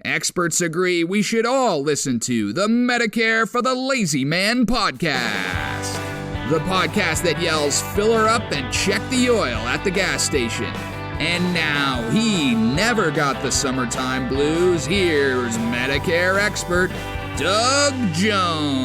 Experts agree we should all listen to the Medicare for the Lazy Man podcast. The podcast that yells, fill her up and check the oil at the gas station. And now he never got the summertime blues. Here's Medicare expert Doug Jones.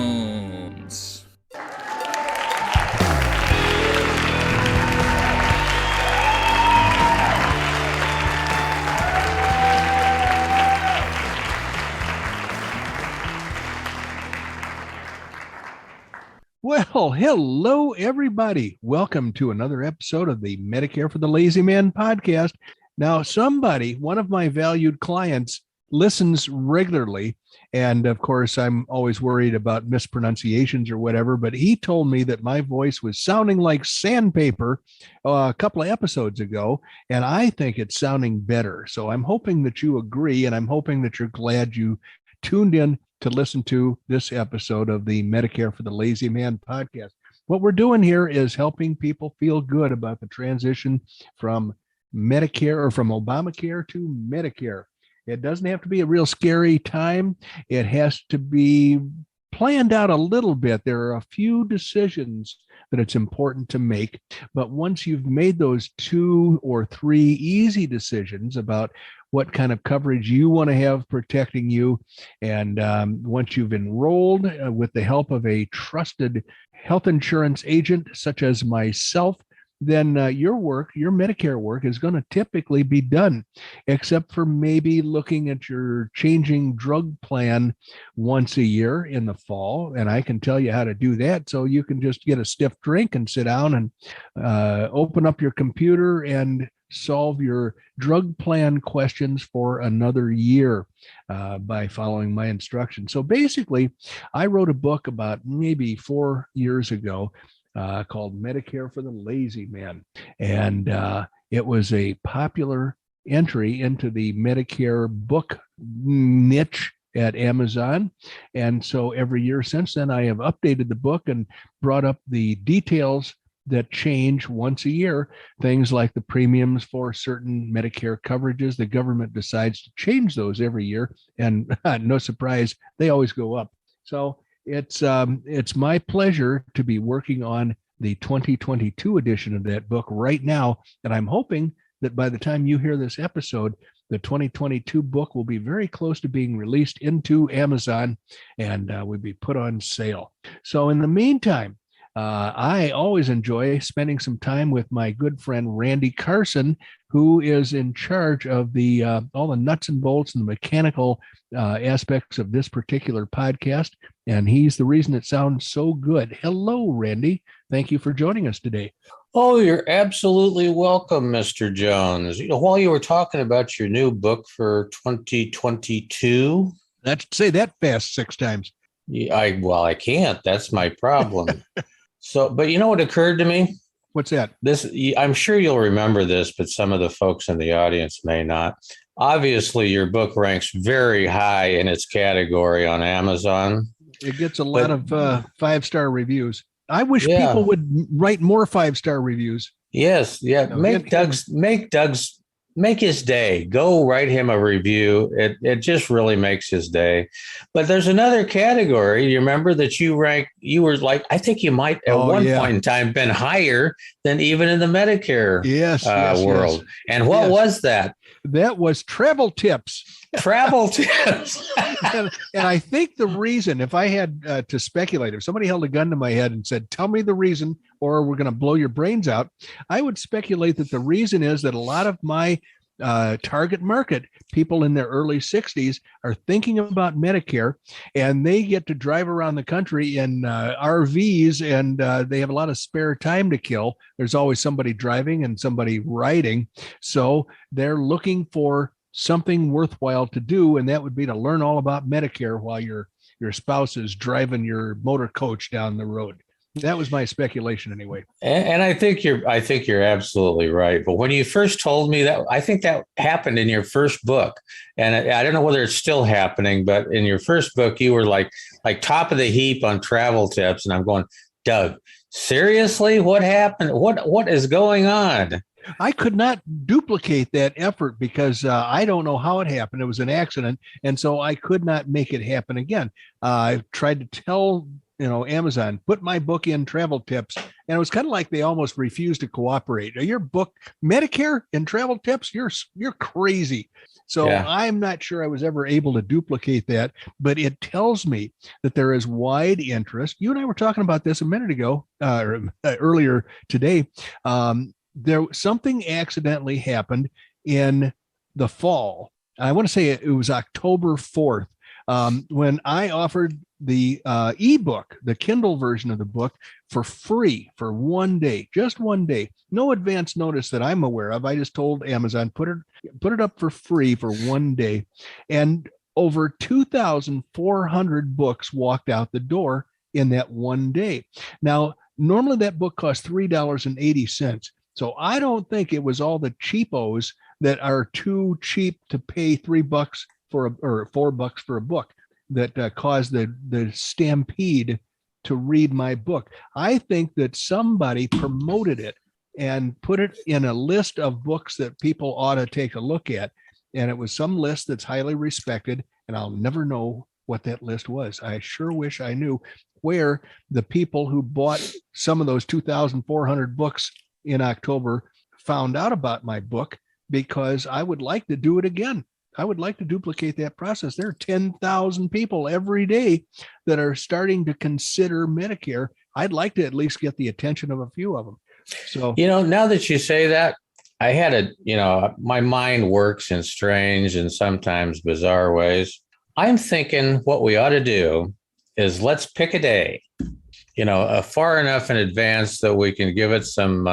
Well, hello, everybody. Welcome to another episode of the Medicare for the Lazy Man podcast. Now, one of my valued clients, listens regularly. And of course, I'm always worried about mispronunciations or whatever, but he told me that my voice was sounding like sandpaper a couple of episodes ago, and I think it's sounding better. So I'm hoping that you agree, and I'm hoping that you're glad you tuned in to listen to this episode of the Medicare for the Lazy Man podcast. What we're doing here is helping people feel good about the transition from Medicare or from Obamacare to Medicare. It doesn't have to be a real scary time. It has to be planned out a little bit. There are a few decisions that it's important to make, but once you've made those 2 or 3 easy decisions about what kind of coverage you want to have protecting you, and once you've enrolled with the help of a trusted health insurance agent such as myself, then your Medicare work is going to typically be done, except for maybe looking at your changing drug plan once a year in the fall. And I can tell you how to do that. So you can just get a stiff drink and sit down and open up your computer and solve your drug plan questions for another year by following my instructions. So basically, I wrote a book about maybe 4 years ago called Medicare for the Lazy Man. And it was a popular entry into the Medicare book niche at Amazon. And so every year since then, I have updated the book and brought up the details that change once a year, things like the premiums for certain Medicare coverages. The government decides to change those every year, and no surprise, they always go up. So it's my pleasure to be working on the 2022 edition of that book right now, and I'm hoping that by the time you hear this episode, the 2022 book will be very close to being released into Amazon and will be put on sale. So in the meantime, I always enjoy spending some time with my good friend Randy Carson, who is in charge of the all the nuts and bolts and the mechanical aspects of this particular podcast, and he's the reason it sounds so good. Hello, Randy. Thank you for joining us today. Oh, you're absolutely welcome, Mr. Jones. While you were talking about your new book for 2022, Say that fast 6 times. I can't. That's my problem. But you know what occurred to me? What's that? I'm sure you'll remember this, but some of the folks in the audience may not. Obviously, your book ranks very high in its category on Amazon. It gets a lot of 5-star reviews. I wish people would write more 5-star reviews. Yes, yeah. Make his day. Go write him a review. It just really makes his day. But there's another category. You remember that you were like, I think you might at one point in time been higher than even in the Medicare world. Yes. And what was that? That was travel tips. Travel tips. and I think the reason, if I had to speculate, if somebody held a gun to my head and said, tell me the reason, or we're going to blow your brains out, I would speculate that the reason is that a lot of my target market, people in their early 60s, are thinking about Medicare, and they get to drive around the country in RVs, and they have a lot of spare time to kill. There's always somebody driving and somebody riding. So they're looking for something worthwhile to do, and that would be to learn all about Medicare while your spouse is driving your motor coach down the road. That was my speculation anyway. And I think you're absolutely right. But when you first told me that, I think that happened in your first book. And I don't know whether it's still happening, but in your first book, you were like top of the heap on travel tips. And I'm going, Doug, seriously, what happened? What is going on? I could not duplicate that effort because I don't know how it happened. It was an accident. And so I could not make it happen again. I tried to tell, Amazon, put my book in travel tips. And it was kind of like they almost refused to cooperate. Your book, Medicare and travel tips, you're crazy. So Yeah. I'm not sure I was ever able to duplicate that, but it tells me that there is wide interest. You and I were talking about this a minute ago, or earlier today. There something accidentally happened in the fall. I want to say it was October 4th, when I offered the ebook, the Kindle version of the book, for free for one day, just one day. No advance notice that I'm aware of. I just told Amazon, put it up for free for one day. And over 2,400 books walked out the door in that one day. Now, normally that book costs $3.80. So I don't think it was all the cheapos that are too cheap to pay $3 or $4 for a book that caused the stampede to read my book. I think that somebody promoted it and put it in a list of books that people ought to take a look at. And it was some list that's highly respected, and I'll never know what that list was. I sure wish I knew where the people who bought some of those 2,400 books in October found out about my book, because I would like to do it again. I would like to duplicate that process. There are 10,000 people every day that are starting to consider Medicare. I'd like to at least get the attention of a few of them. So, now that you say that, I had my mind works in strange and sometimes bizarre ways. I'm thinking what we ought to do is let's pick a day, far enough in advance that we can give it some,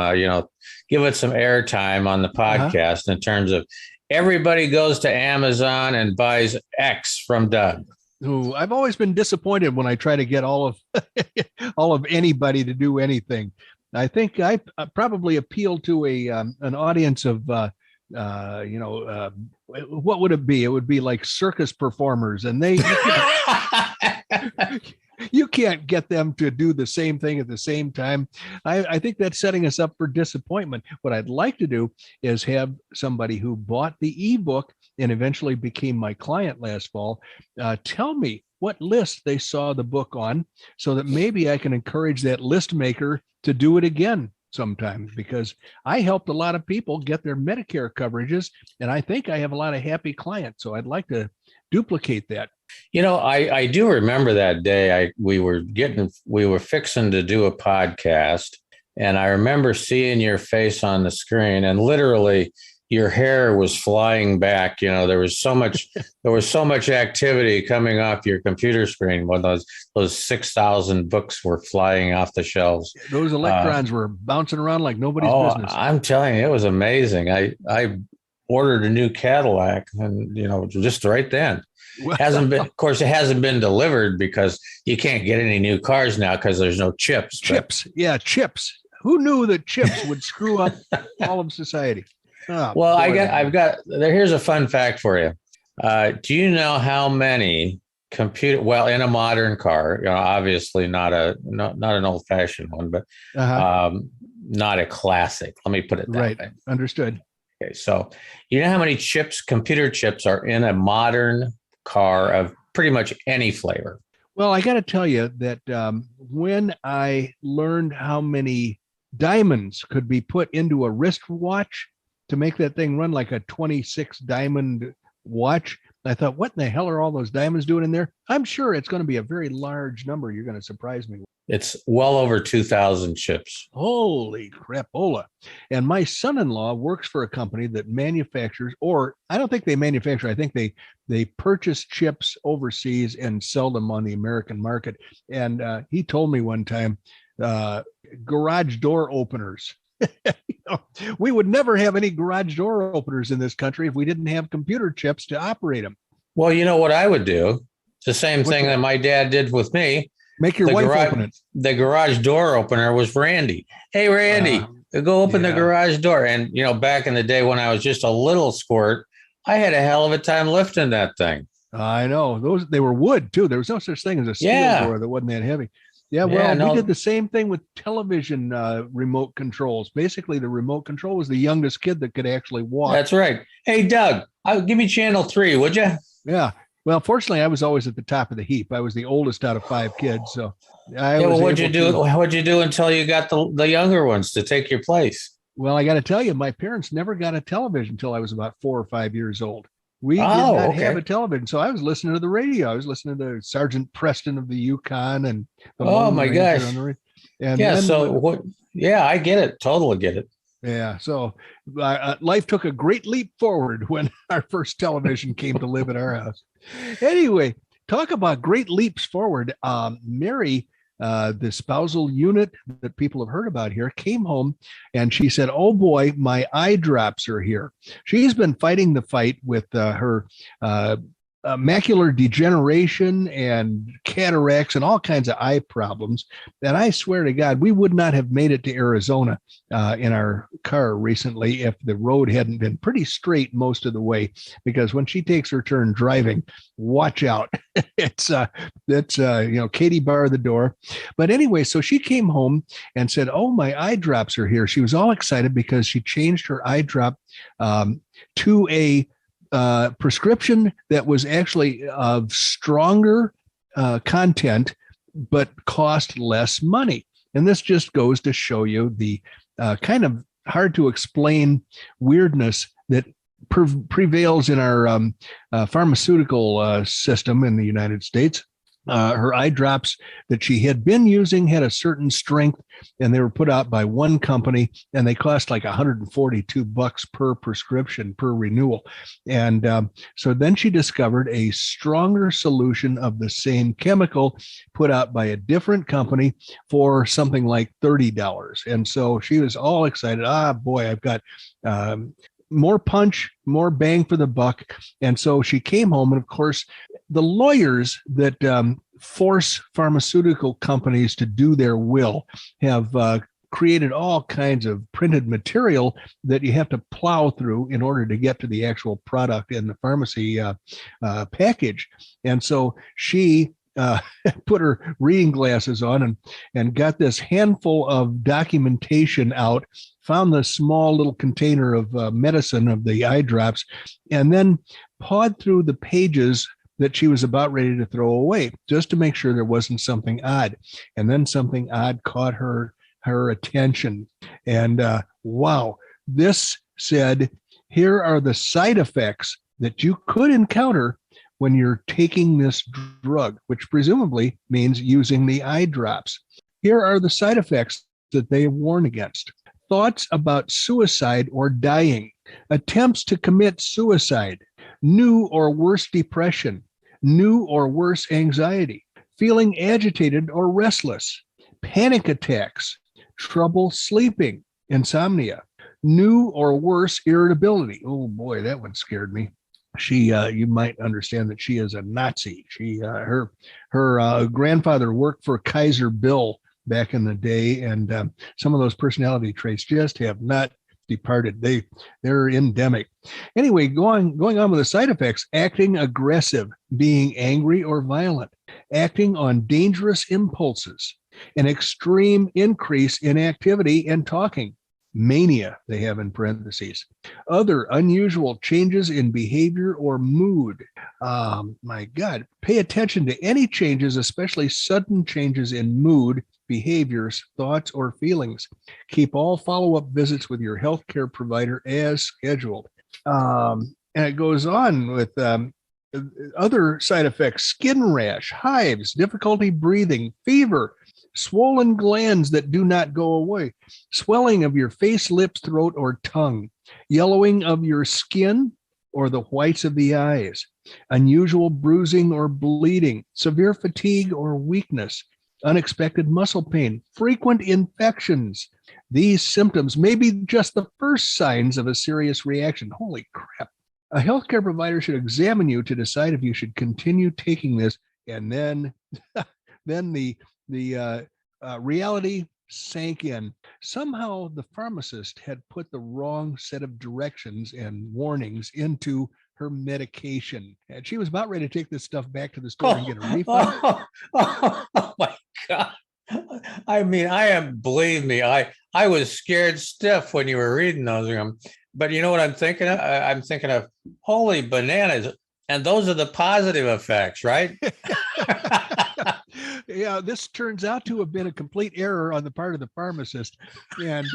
give it some airtime on the podcast in terms of everybody goes to Amazon and buys X from Doug. Ooh, I've always been disappointed when I try to get all of anybody to do anything. I think I probably appeal to an audience of what would it be? It would be like circus performers, and you can't get them to do the same thing at the same time. I think that's setting us up for disappointment. What I'd like to do is have somebody who bought the ebook and eventually became my client last fall tell me what list they saw the book on, so that maybe I can encourage that list maker to do it again sometime, because I helped a lot of people get their Medicare coverages, and I think I have a lot of happy clients. So I'd like to duplicate that. I do remember that day. We were fixing to do a podcast, and I remember seeing your face on the screen, and literally your hair was flying back. There was so much activity coming off your computer screen when those 6,000 books were flying off the shelves. Those electrons were bouncing around like nobody's business. I'm telling you, it was amazing. I ordered a new Cadillac, and just right then. It hasn't been delivered because you can't get any new cars now because there's no chips. Chips. Who knew that chips would screw up all of society? Oh, well, here's a fun fact for you. Do you know how many in a modern car, obviously not an old fashioned one, but not a classic. Let me put it that way. Understood. Okay. So you know how many computer chips are in a modern car of pretty much any flavor? Well, I got to tell you that when I learned how many diamonds could be put into a wristwatch to make that thing run like a 26 diamond watch, I thought, what in the hell are all those diamonds doing in there? I'm sure it's going to be a very large number. You're going to surprise me with. It's well over 2,000 chips. Holy crapola. And my son-in-law works for a company that manufactures, or I don't think they manufacture, I think they purchase chips overseas and sell them on the American market. And he told me one time, garage door openers. We would never have any garage door openers in this country if we didn't have computer chips to operate them. Well, you know what I would do? It's the same thing that my dad did with me. Make your wife open it. The garage door opener was Randy. Hey, Randy, go open the garage door. And, back in the day when I was just a little squirt, I had a hell of a time lifting that thing. I know. They were wood, too. There was no such thing as a steel door that wasn't that heavy. Yeah, well, Yeah, we no, did the same thing with television remote controls. Basically, the remote control was the youngest kid that could actually walk. that's right. Hey, Doug, give me channel 3, would you? Yeah. Well, fortunately, I was always at the top of the heap. I was the oldest out of 5 kids, so I Yeah, well, was what'd you able do? to. What'd you do until you got the younger ones to take your place? Well, I got to tell you, my parents never got a television until I was about 4 or 5 years old. We did Oh, not have a okay. television, so I was listening to the radio. I was listening to Sergeant Preston of the Yukon and the Oh Lone my Ranger on gosh. the radio. And Yeah. then So what? Yeah, I get it. Totally get it. Yeah. So life took a great leap forward when our first television came to live at our house. Anyway, talk about great leaps forward. Mary, the spousal unit that people have heard about here, came home and she said, "Oh boy, my eye drops are here." She's been fighting the fight with her macular degeneration and cataracts and all kinds of eye problems. And I swear to God, we would not have made it to Arizona in our car recently if the road hadn't been pretty straight most of the way. Because when she takes her turn driving, watch out. it's Katie bar the door. But anyway, so she came home and said, "Oh, my eye drops are here." She was all excited because she changed her eye drop to a prescription that was actually of stronger content, but cost less money. And this just goes to show you the kind of hard to explain weirdness that prevails in our pharmaceutical system in the United States. Her eye drops that she had been using had a certain strength, and they were put out by one company, and they cost like $142 per prescription per renewal. And so then she discovered a stronger solution of the same chemical put out by a different company for something like $30. And so she was all excited. Boy, I've got more punch, more bang for the buck. And so she came home, and of course, the lawyers that force pharmaceutical companies to do their will have created all kinds of printed material that you have to plow through in order to get to the actual product in the pharmacy package. And so she put her reading glasses on and got this handful of documentation out, found the small little container of medicine of the eye drops, and then pawed through the pages that she was about ready to throw away just to make sure there wasn't something odd. And then something odd caught her attention. And wow, this said, here are the side effects that you could encounter when you're taking this drug, which presumably means using the eye drops. Here are the side effects that they warn against: thoughts about suicide or dying, attempts to commit suicide, new or worse depression, new or worse anxiety, feeling agitated or restless, panic attacks, trouble sleeping, insomnia, new or worse irritability. Oh boy, that one scared me. She, you might understand that she is a Nazi. She, her grandfather worked for Kaiser Bill back in the day, and some of those personality traits just have not departed. They're endemic. Anyway, going on with the side effects: acting aggressive, being angry or violent, acting on dangerous impulses, an extreme increase in activity and talking, mania, they have in parentheses, other unusual changes in behavior or mood. My God, pay attention to any changes, especially sudden changes in mood, behaviors, thoughts, or feelings. Keep all follow-up visits with your healthcare provider as scheduled. And it goes on with other side effects: skin rash, hives, difficulty breathing, fever, swollen glands that do not go away, swelling of your face, lips, throat, or tongue, yellowing of your skin or the whites of the eyes, unusual bruising or bleeding, severe fatigue or weakness, unexpected muscle pain, frequent infections. These symptoms may be just the first signs of a serious reaction. Holy crap. A healthcare provider should examine you to decide if you should continue taking this. And then the reality sank in. Somehow the pharmacist had put the wrong set of directions and warnings into her medication. And she was about ready to take this stuff back to the store and get a refund. Oh my God. I mean, believe me, I was scared stiff when you were reading those. But you know what I'm thinking of? I'm thinking of holy bananas. And those are the positive effects, right? Yeah, this turns out to have been a complete error on the part of the pharmacist. And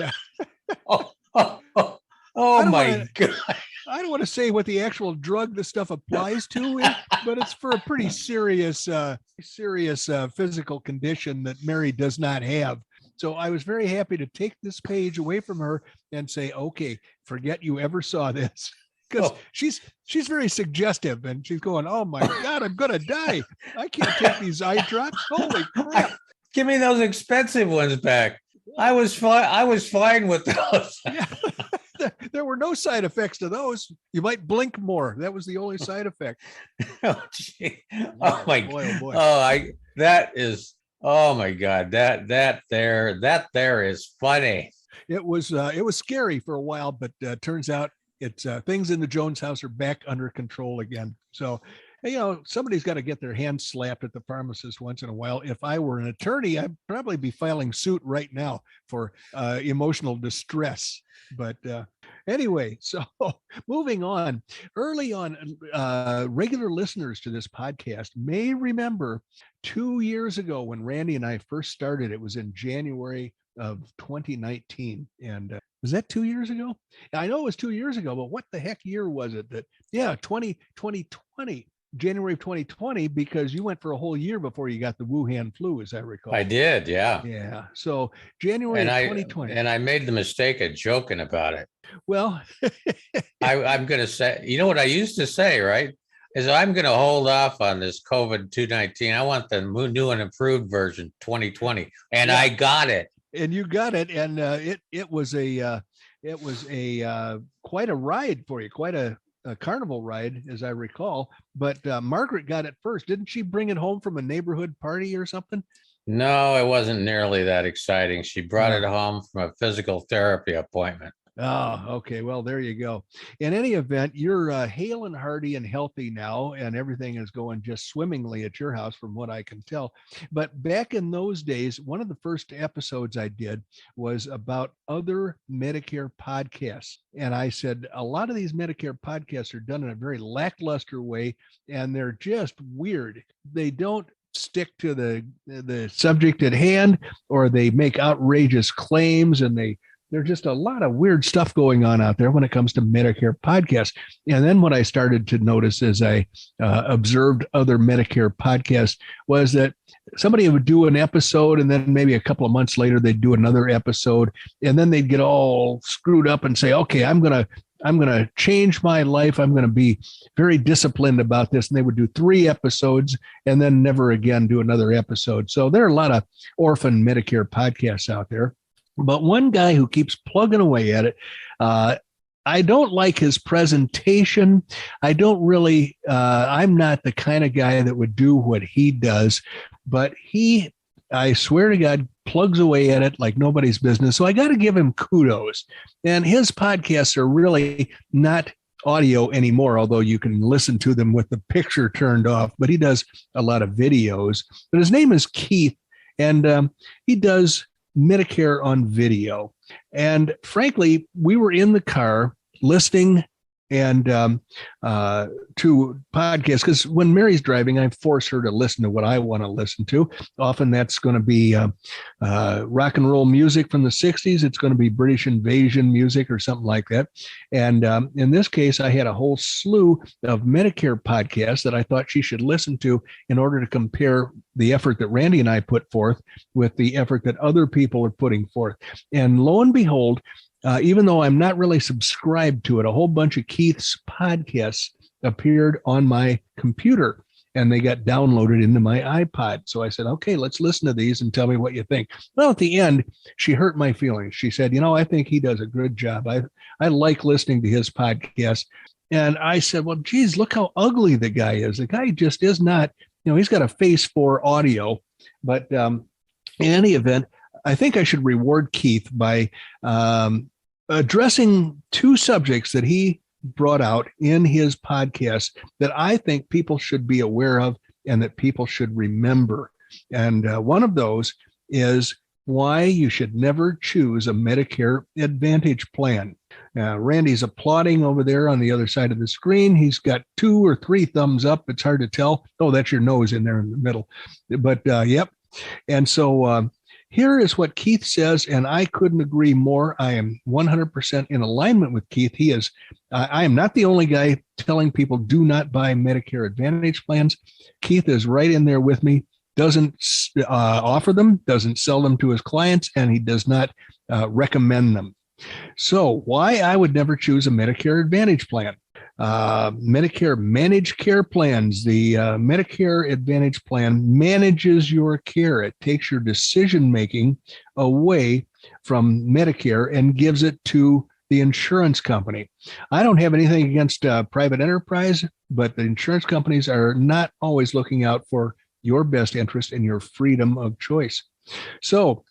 my God. I don't want to say what the actual drug this stuff applies to, but it's for a pretty serious physical condition that Mary does not have. So I was very happy to take this page away from her and say, okay, forget you ever saw this. Because she's very suggestive, and she's going, oh my God, I'm going to die. I can't take these eye drops. Holy crap. Give me those expensive ones back. I was fine with those. Yeah. There were no side effects to those. You might blink more. That was the only side effect. Oh, gee. Oh my boy, oh boy. Oh my God. That there is funny. It was scary for a while, but turns out it's things in the Jones house are back under control again. So, somebody's got to get their hands slapped at the pharmacist once in a while. If I were an attorney, I'd probably be filing suit right now for emotional distress. But anyway, so moving on. Early on, regular listeners to this podcast may remember 2 years ago when Randy and I first started. It was in January of 2019. And was that 2 years ago? I know it was 2 years ago, but what the heck year was it? 2020. January of 2020, because you went for a whole year before you got the Wuhan flu, as I recall. I did, yeah. Yeah. So January of 2020. And I made the mistake of joking about it. Well, I'm going to say, you know what I used to say, right? Is I'm going to hold off on this COVID-19. I want the new and improved version 2020. And I got it. And you got it. And it was quite a ride for you, quite a carnival ride, as I recall. But Margaret got it first. Didn't she bring it home from a neighborhood party or something? No, it wasn't nearly that exciting. She brought it home from a physical therapy appointment. Oh, okay. Well, there you go. In any event, you're hale and hearty and healthy now, and everything is going just swimmingly at your house from what I can tell. But back in those days, one of the first episodes I did was about other Medicare podcasts. And I said, a lot of these Medicare podcasts are done in a very lackluster way, and they're just weird. They don't stick to the subject at hand, or they make outrageous claims, and there's just a lot of weird stuff going on out there when it comes to Medicare podcasts. And then what I started to notice as I observed other Medicare podcasts was that somebody would do an episode, and then maybe a couple of months later, they'd do another episode, and then they'd get all screwed up and say, okay, I'm going to change my life. I'm going to be very disciplined about this. And they would do 3 episodes and then never again do another episode. So there are a lot of orphan Medicare podcasts out there. But one guy who keeps plugging away at it, I don't like his presentation. I don't really, I'm not the kind of guy that would do what he does, but I swear to God, plugs away at it like nobody's business. So I got to give him kudos. And his podcasts are really not audio anymore, although you can listen to them with the picture turned off, but he does a lot of videos. But his name is Keith, and he does Medicare on video. And frankly, we were in the car listening and to podcasts, because when Mary's driving, I force her to listen to what I want to listen to. Often that's going to be rock and roll music from the 60s. It's going to be British invasion music or something like that. And in this case, I had a whole slew of Medicare podcasts that I thought she should listen to in order to compare the effort that Randy and I put forth with the effort that other people are putting forth. And lo and behold, even though I'm not really subscribed to it, a whole bunch of Keith's podcasts appeared on my computer, and they got downloaded into my iPod. So I said, okay, let's listen to these and tell me what you think. Well, at the end, she hurt my feelings. She said, I think he does a good job. I like listening to his podcast. And I said, well, geez, look how ugly the guy is. The guy just is not, he's got a face for audio. But in any event, I think I should reward Keith by addressing 2 subjects that he brought out in his podcast that I think people should be aware of and that people should remember. And one of those is why you should never choose a Medicare Advantage plan. Randy's applauding over there on the other side of the screen. He's got 2 or 3 thumbs up. It's hard to tell. Oh, that's your nose in there in the middle. But yep. And so here is what Keith says, and I couldn't agree more. I am 100% in alignment with Keith. I am not the only guy telling people do not buy Medicare Advantage plans. Keith is right in there with me. Doesn't offer them, doesn't sell them to his clients, and he does not recommend them. So why I would never choose a Medicare Advantage plan. Medicare Managed Care Plans. The Medicare Advantage plan manages your care. It takes your decision-making away from Medicare and gives it to the insurance company. I don't have anything against private enterprise, but the insurance companies are not always looking out for your best interest and your freedom of choice. So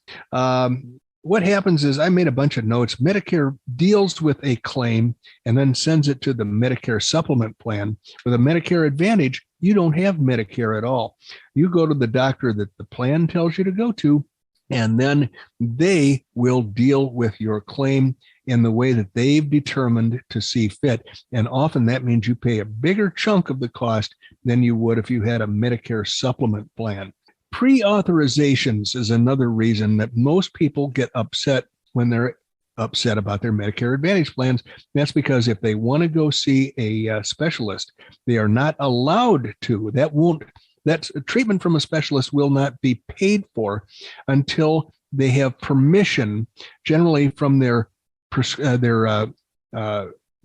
what happens is I made a bunch of notes. Medicare deals with a claim and then sends it to the Medicare supplement plan. With a Medicare Advantage, you don't have Medicare at all. You go to the doctor that the plan tells you to go to, and then they will deal with your claim in the way that they've determined to see fit. And often that means you pay a bigger chunk of the cost than you would if you had a Medicare supplement plan. Preauthorizations is another reason that most people get upset when they're upset about their Medicare Advantage plans. That's because if they want to go see a specialist, they are not allowed to. That treatment from a specialist will not be paid for until they have permission, generally from their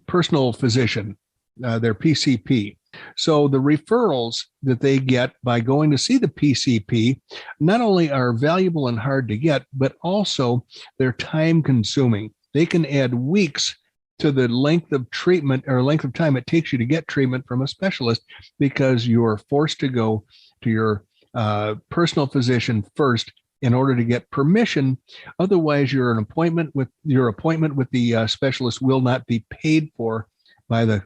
personal physician, their PCP. So the referrals that they get by going to see the PCP not only are valuable and hard to get, but also they're time consuming. They can add weeks to the length of treatment or length of time it takes you to get treatment from a specialist because you're forced to go to your personal physician first in order to get permission. Otherwise, your appointment with the specialist will not be paid for by the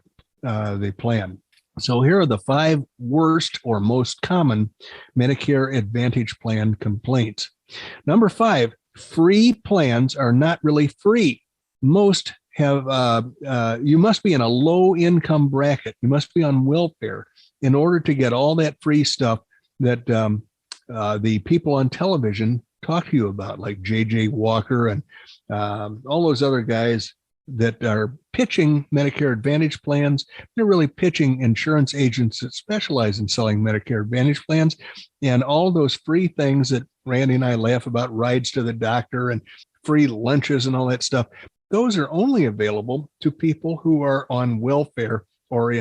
plan. So here are the 5 worst or most common Medicare Advantage plan complaints. Number 5, free plans are not really free. Most have, you must be in a low income bracket. You must be on welfare in order to get all that free stuff that the people on television talk to you about, like J.J. Walker and all those other guys that are pitching Medicare Advantage plans. They're really pitching insurance agents that specialize in selling Medicare Advantage plans, and all those free things that Randy and I laugh about, rides to the doctor and free lunches and all that stuff. Those are only available to people who are on welfare or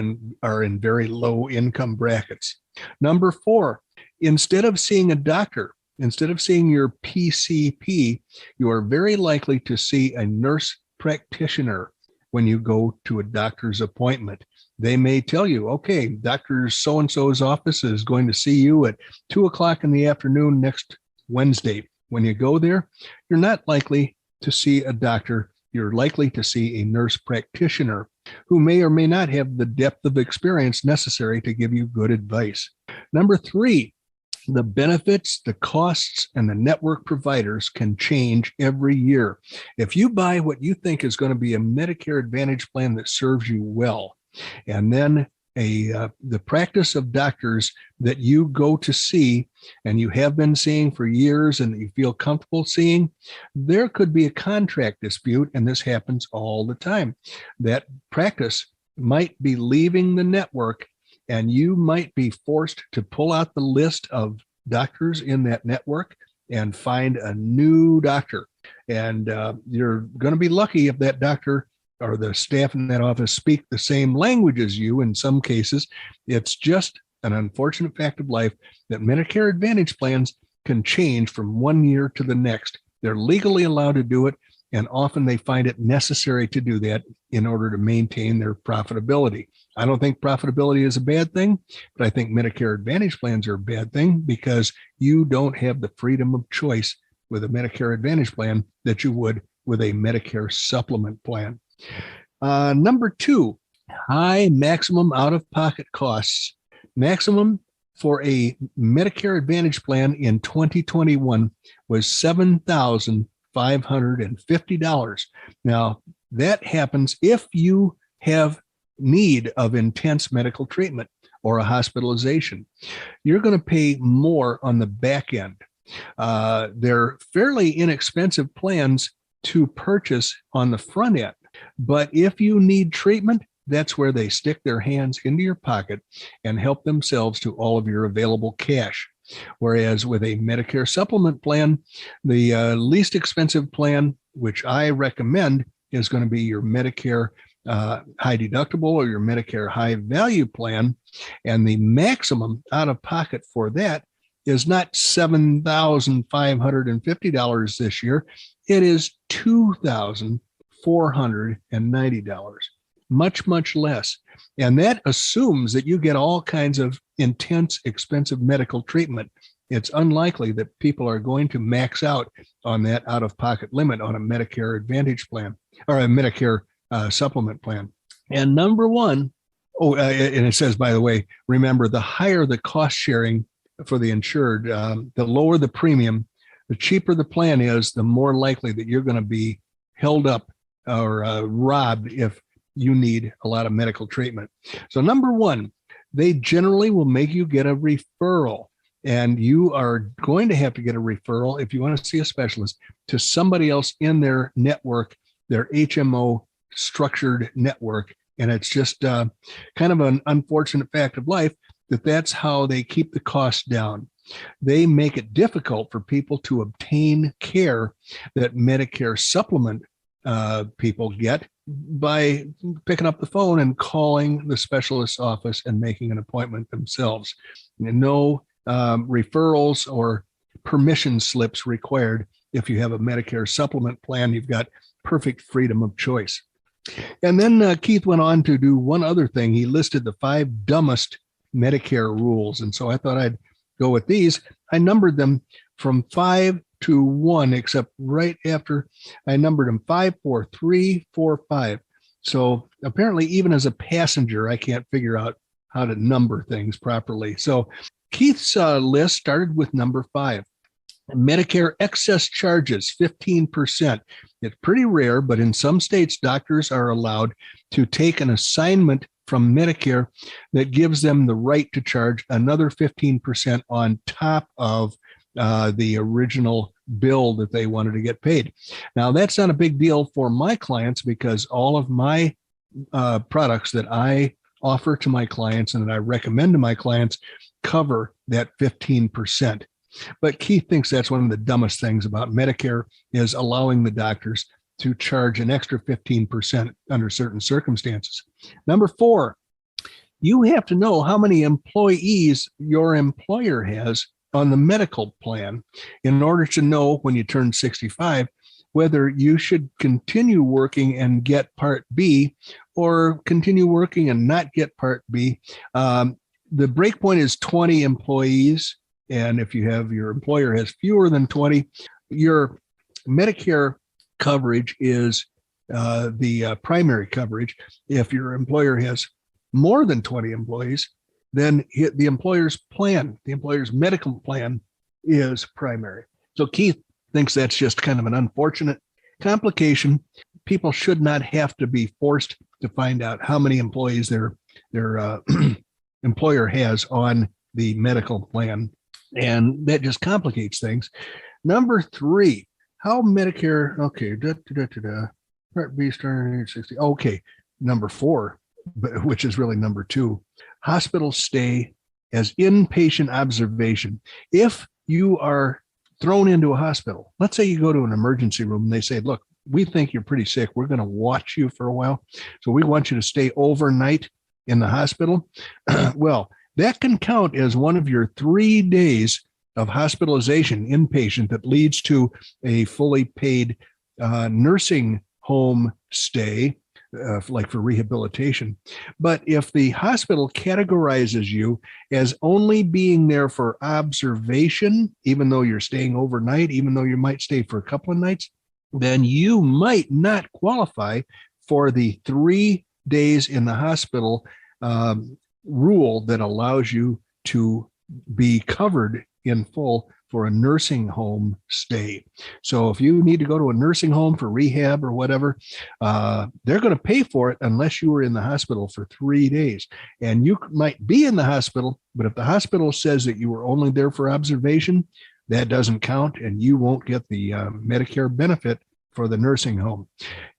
are in very low income brackets. Number 4, instead of seeing a doctor, instead of seeing your PCP, you are very likely to see a nurse practitioner when you go to a doctor's appointment. They may tell you, okay, Dr. So-and-so's office is going to see you at 2:00 in the afternoon next Wednesday. When you go there, you're not likely to see a doctor. You're likely to see a nurse practitioner who may or may not have the depth of experience necessary to give you good advice. Number 3, the benefits, the costs, and the network providers can change every year. If you buy what you think is going to be a Medicare Advantage plan that serves you well, and then the practice of doctors that you go to see and you have been seeing for years and that you feel comfortable seeing, there could be a contract dispute, and this happens all the time. That practice might be leaving the network, and you might be forced to pull out the list of doctors in that network and find a new doctor. And you're going to be lucky if that doctor or the staff in that office speak the same language as you in some cases. It's just an unfortunate fact of life that Medicare Advantage plans can change from one year to the next. They're legally allowed to do it, and often they find it necessary to do that in order to maintain their profitability. I don't think profitability is a bad thing, but I think Medicare Advantage plans are a bad thing because you don't have the freedom of choice with a Medicare Advantage plan that you would with a Medicare supplement plan. Number 2, high maximum out-of-pocket costs. Maximum for a Medicare Advantage plan in 2021 was $7,550. Now, that happens if you have need of intense medical treatment or a hospitalization. You're going to pay more on the back end. They're fairly inexpensive plans to purchase on the front end. But if you need treatment, that's where they stick their hands into your pocket and help themselves to all of your available cash. Whereas with a Medicare supplement plan, the least expensive plan, which I recommend, is going to be your Medicare high deductible or your Medicare high value plan. And the maximum out of pocket for that is not $7,550 this year. It is $2,490, much, much less. And that assumes that you get all kinds of intense, expensive medical treatment. It's unlikely that people are going to max out on that out-of-pocket limit on a Medicare Advantage plan or a Medicare supplement plan. And number one, and it says, by the way, remember, the higher the cost sharing for the insured, the lower the premium, the cheaper the plan is, the more likely that you're going to be held up or robbed if you need a lot of medical treatment. So number one, they generally will make you get a referral. And you are going to have to get a referral if you want to see a specialist to somebody else in their network, their HMO structured network. And it's just kind of an unfortunate fact of life that that's how they keep the costs down. They make it difficult for people to obtain care that Medicare supplement people get by picking up the phone and calling the specialist's office and making an appointment themselves. And no referrals or permission slips required. If you have a Medicare supplement plan, you've got perfect freedom of choice. And then Keith went on to do one other thing. He listed the 5 dumbest Medicare rules. And so I thought I'd go with these. I numbered them from 5 to 1, except right after I numbered them 5, 4, 3, 4, 5. So apparently, even as a passenger, I can't figure out how to number things properly. So Keith's list started with number 5. Medicare excess charges, 15%. It's pretty rare, but in some states, doctors are allowed to take an assignment from Medicare that gives them the right to charge another 15% on top of the original bill that they wanted to get paid. Now, that's not a big deal for my clients because all of my products that I offer to my clients and that I recommend to my clients cover that 15%. But Keith thinks that's one of the dumbest things about Medicare is allowing the doctors to charge an extra 15% under certain circumstances. Number 4, you have to know how many employees your employer has on the medical plan in order to know when you turn 65 whether you should continue working and get Part B or continue working and not get Part B. The breakpoint is 20 employees. And if you have your employer has fewer than 20, your Medicare coverage is the primary coverage. If your employer has more than 20 employees, then the employer's plan, the employer's medical plan is primary. So Keith thinks that's just kind of an unfortunate complication. People should not have to be forced to find out how many employees their employer has on the medical plan. And that just complicates things. Number 3, how Medicare, okay, Part B starting at 60. Okay, number 4, which is really number 2, hospital stay as inpatient observation. If you are thrown into a hospital, let's say you go to an emergency room and they say, look, we think you're pretty sick. We're going to watch you for a while. So we want you to stay overnight in the hospital. Well, that can count as one of your 3 days of hospitalization inpatient that leads to a fully paid nursing home stay, like for rehabilitation. But if the hospital categorizes you as only being there for observation, even though you're staying overnight, even though you might stay for a couple of nights, then you might not qualify for the 3 days in the hospital rule that allows you to be covered in full for a nursing home stay. So if you need to go to a nursing home for rehab or whatever, they're going to pay for it unless you were in the hospital for 3 days. And you might be in the hospital, but if the hospital says that you were only there for observation, that doesn't count, and you won't get the Medicare benefit for the nursing home.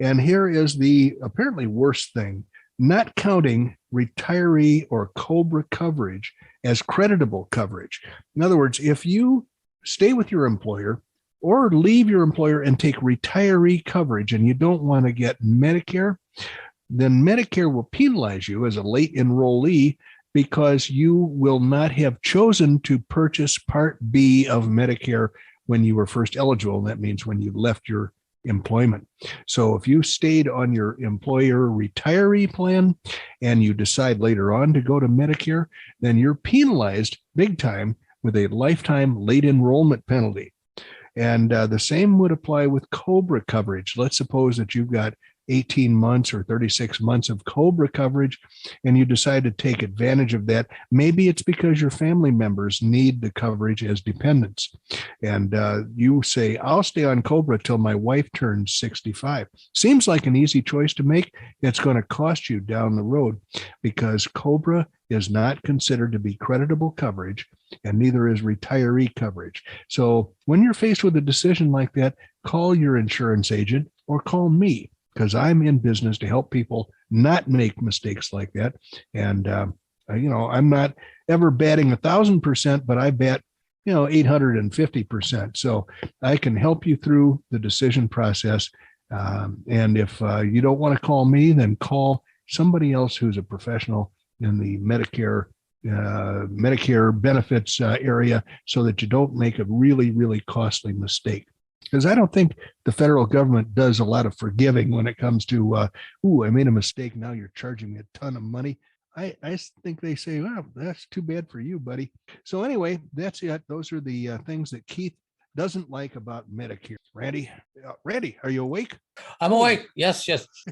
And here is the apparently worst thing: not counting retiree or COBRA coverage as creditable coverage. In other words, if you stay with your employer or leave your employer and take retiree coverage and you don't want to get Medicare, then Medicare will penalize you as a late enrollee because you will not have chosen to purchase Part B of Medicare when you were first eligible. And that means when you left your employment. So if you stayed on your employer retiree plan and you decide later on to go to Medicare, then you're penalized big time with a lifetime late enrollment penalty. And the same would apply with COBRA coverage. Let's suppose that you've got 18 months or 36 months of COBRA coverage, and you decide to take advantage of that. Maybe it's because your family members need the coverage as dependents. And you say, I'll stay on COBRA till my wife turns 65. Seems like an easy choice to make. It's going to cost you down the road because COBRA is not considered to be creditable coverage, and neither is retiree coverage. So when you're faced with a decision like that, call your insurance agent or call me, because I'm in business to help people not make mistakes like that. And, I'm not ever batting 1,000%, but I bat, 850%. So I can help you through the decision process. And if you don't want to call me, then call somebody else who's a professional in the Medicare benefits area, so that you don't make a really, really costly mistake. Because I don't think the federal government does a lot of forgiving when it comes to, I made a mistake. Now you're charging me a ton of money. I think they say, well, that's too bad for you, buddy. So anyway, that's it. Those are the things that Keith doesn't like about Medicare. Randy, are you awake? I'm awake. Yes.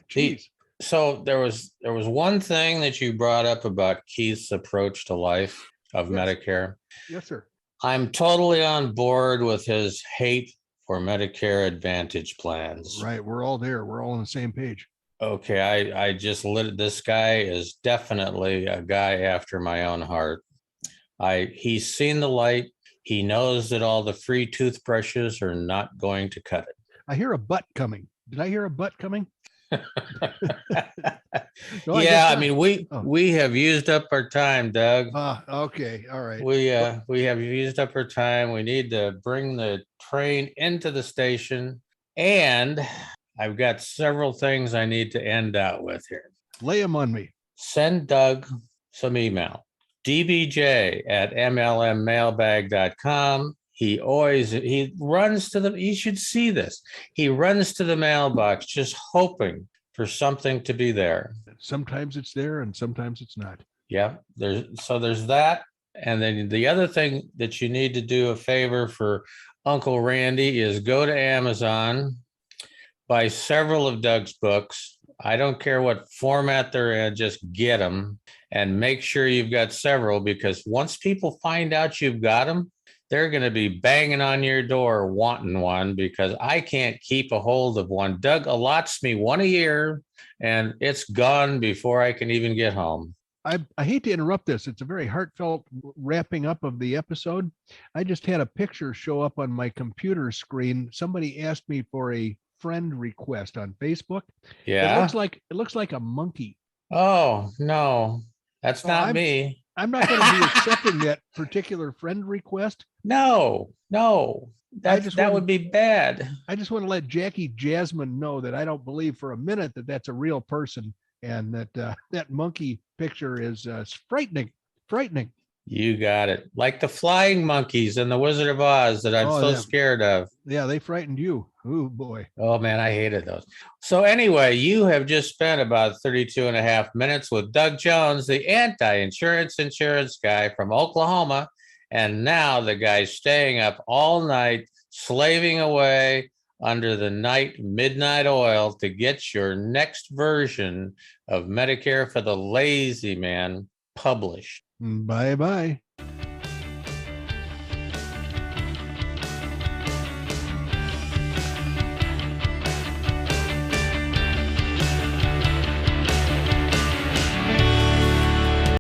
Jeez. So there was one thing that you brought up about Keith's approach to life of Medicare. Yes, sir. I'm totally on board with his hate for Medicare Advantage plans. Right. We're all there. We're all on the same page. Okay. I just this guy is definitely a guy after my own heart. He's seen the light. He knows that all the free toothbrushes are not going to cut it. I hear a butt coming. Did I hear a butt coming? No, we have used up our time, Doug. Okay, all right. We have used up our time. We need to bring the train into the station, and I've got several things I need to end out with here. Lay them on me. Send Doug some email. dbj@mlmmailbag.com. He runs to you should see this. He runs to the mailbox just hoping for something to be there. Sometimes it's there and sometimes it's not. Yeah, there's that. And then the other thing that you need to do a favor for Uncle Randy is go to Amazon, buy several of Doug's books. I don't care what format they're in, just get them and make sure you've got several, because once people find out you've got them, they're going to be banging on your door wanting one, because I can't keep a hold of one. Doug allots me one a year, and it's gone before I can even get home. I hate to interrupt this. It's a very heartfelt wrapping up of the episode. I just had a picture show up on my computer screen. Somebody asked me for a friend request on Facebook. Yeah. It looks like a monkey. Oh, no, that's not me. I'm not going to be accepting that particular friend request. No, that would be bad. I just want to let Jackie Jasmine know that I don't believe for a minute that that's a real person, and that that monkey picture is frightening. You got it. Like the flying monkeys in The Wizard of Oz that I'm scared of. Yeah, they frightened you. Oh, boy. Oh, man, I hated those. So anyway, you have just spent about 32 and a half minutes with Doug Jones, the anti-insurance guy from Oklahoma. And now the guy's staying up all night, slaving away under the midnight oil to get your next version of Medicare for the Lazy Man published. Bye-bye.